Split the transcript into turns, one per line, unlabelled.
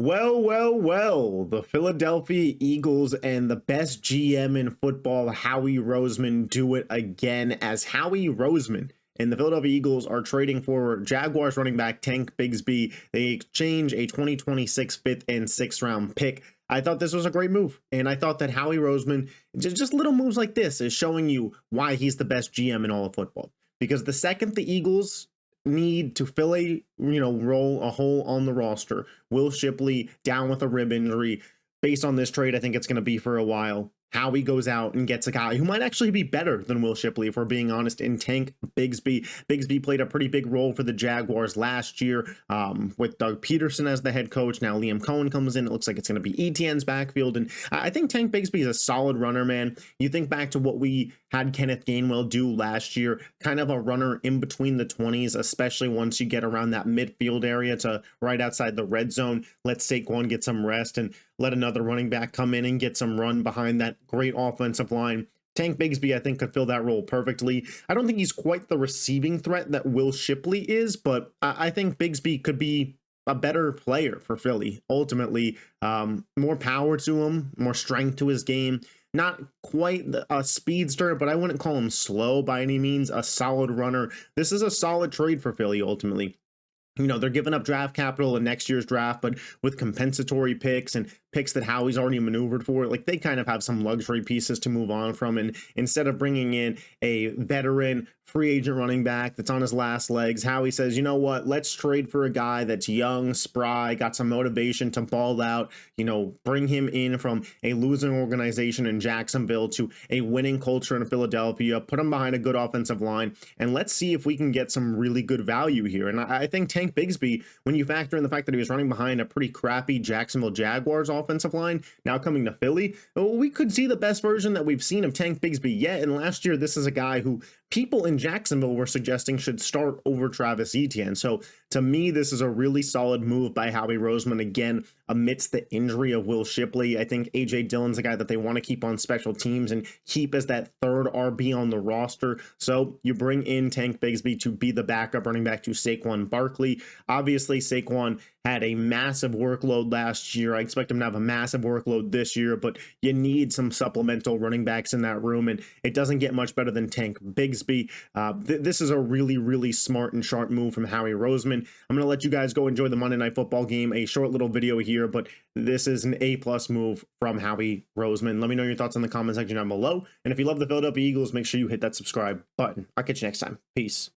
Well, the Philadelphia Eagles and the best GM in football, Howie Roseman, do it again as Howie Roseman and the Philadelphia Eagles are trading for Jaguars running back Tank Bigsby. They exchange a 2026 fifth and sixth round pick. I thought this was a great move, and I thought that Howie Roseman, just little moves like this, is showing you why he's the best GM in all of football. Because the second the Eagles need to fill roll a hole on the roster, Will Shipley down with a rib injury. Based on this trade, I think it's going to be for a while. Howie goes out and gets a guy who might actually be better than Will Shipley, if we're being honest, in Tank Bigsby. Bigsby played a pretty big role for the Jaguars last year with Doug Peterson as the head coach. Now Liam Cohen comes in. It looks like it's going to be Etienne's backfield. And I think Tank Bigsby is a solid runner, man. You think back to what we had Kenneth Gainwell do last year, kind of a runner in between the 20s, especially once you get around that midfield area to right outside the red zone. Let Saquon get some rest and let another running back come in and get some run behind that great offensive line. Tank Bigsby, I think, could fill that role perfectly. I don't think he's quite the receiving threat that Will Shipley is, but I think Bigsby could be a better player for Philly. Ultimately, more power to him, more strength to his game. Not quite a speedster, but I wouldn't call him slow by any means. A solid runner. This is a solid trade for Philly, ultimately. They're giving up draft capital in next year's draft, but with compensatory picks and picks that Howie's already maneuvered for, like, they kind of have some luxury pieces to move on from. And instead of bringing in a veteran free agent running back that's on his last legs, Howie says, you know what, let's trade for a guy that's young, spry, got some motivation to ball out, bring him in from a losing organization in Jacksonville to a winning culture in Philadelphia, put him behind a good offensive line, and let's see if we can get some really good value here. And I think Tank Bigsby, when you factor in the fact that he was running behind a pretty crappy Jacksonville Jaguars offensive line, now coming to Philly, we could see the best version that we've seen of Tank Bigsby yet. And last year, this is a guy who people in Jacksonville were suggesting should start over Travis Etienne. So to me, this is a really solid move by Howie Roseman, again, amidst the injury of Will Shipley. I think A.J. Dillon's a guy that they want to keep on special teams and keep as that third RB on the roster. So you bring in Tank Bigsby to be the backup running back to Saquon Barkley. Obviously, Saquon had a massive workload last year. I expect him to have a massive workload this year, but you need some supplemental running backs in that room, and it doesn't get much better than Tank Bigsby. This is a really, really smart and sharp move from Howie Roseman. I'm going to let you guys go enjoy the Monday Night Football game. A short little video here, but this is an A-plus move from Howie Roseman. Let me know your thoughts in the comment section down below. And if you love the Philadelphia Eagles, make sure you hit that subscribe button. I'll catch you next time. Peace.